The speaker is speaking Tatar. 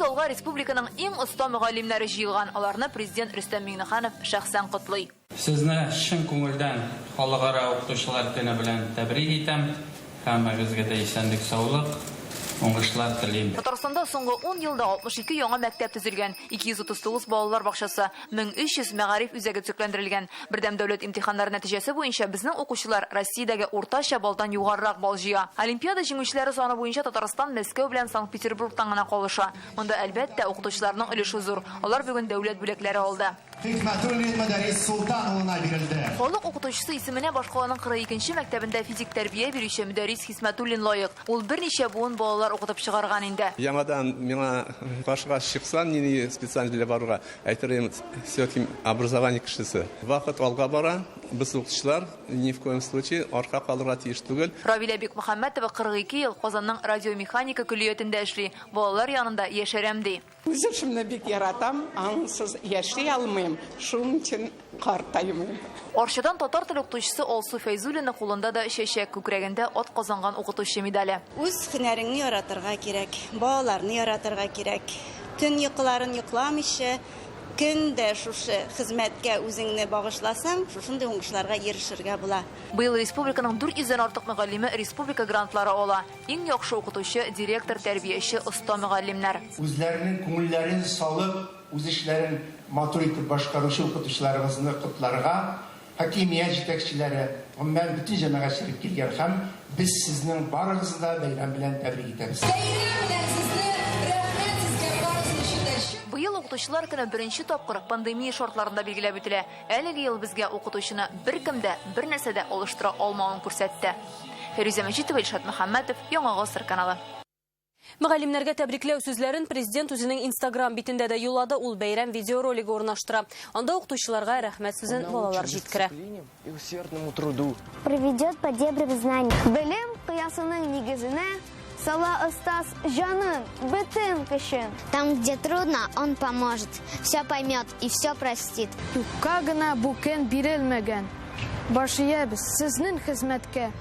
залга республиканың иң оста мөгаллимнәре җыелган. Аларны президент Рөстәм Миңнеханов шәхсән котлый. Сезне шын күңелдән халыкара укытучылар көне белән тәбрик итәм. Һәммәгезгә дә исәнлек, саулык, уңышлар телим. Татарстанда соңгы 10 елда 62 яңа мәктәп төзелгән, 239 балалар бакчасы, 1300 мәгариф үзәге төзекләндерелгән. Бердәм дәүләт имтиханнары нәтиҗәсе буенча безнең укучылар Россиядәге уртача балдан югарырак бал җыя. Олимпиада җиңүчеләре саны буенча Татарстан Мәскәү белән Санкт-Петербургтан гына калыша. Монда әлбәттә укытучыларның өлеше зур. Алар бүген дәүләт бүләкләре алды. Халык укытучысы исеменә башкаланың 42нче мәктәбендә физик тәрбия бирүче Мөдәррис Хисмәтуллин лаек. Ул берничә буын балалар укытып чыгарган инде. Яңадан миңа башка чыксан, нине специаль для баруга әйтерем, все-таки образование кешесе. Вакыт алга бара, без укытучылар ни в коем случае арка калырга тиеш түгел. Равилә Бикмөхәммәтова 42 ел Казанның радиомеханика көллиятендә эшли. Балалар янында яшәрәм ди. Үземне бик яратам, аңсыз яши алмыйм, шуның өчен картаймыйм. Арчадан татар теле укытучысы Алсу Фәйзуллина кулында да чәчәк, күкрәгендә ат казанган укытучы медале. Үз һөнәреңне яратырга кирәк, балаларны яратырга кирәк. Төн йокыларын йокламыйча, көндә шушы хезмәткә үзеңне багышласаң, шушындый уңышларга ирешергә була. Быел республиканың 400-дән артык мөгаллиме республика грантлары ала. Иң яхшы укытучы, директор, тәрбияче, оста мөгаллимнәр. Үзләренең күңелләрен салып, үз эшләрен матур итеп башкаручы укытучыларыбызны котларга, хакимият җитәкчеләре, гомумән бөтен җәмәгатьчелек килгән һәм без сезнең барыгызны да бәйрәм белән тәбрик итәбез. Быел укытучылар көне беренче тапкыр пандемия шартларында билгеләп үтелә. Әлеге ел безгә укытучыны беркемдә, бернәрсәдә алыштыра алмавын күрсәтте. Фәризә Мәҗитова, Илшат Мөхәммәтов, Яңа Гасыр каналы. Мөгаллимнәргә тәбрикләү сүзләрен президент үзенең Instagram битендә дә юллады. Ул бәйрәм видеоролигы урнаштыра. Анда укытучыларга рәхмәт сүзен балалар җиткерә. Приведет по дебрям знаний. Белем кыясының нигезенә сала остас жанын, бөтен көчен. Там, где трудно, он поможет. Все поймет и все простит. Юкка гына бу көн бирелмәгән. Башыябыз сезнең хезмәткә.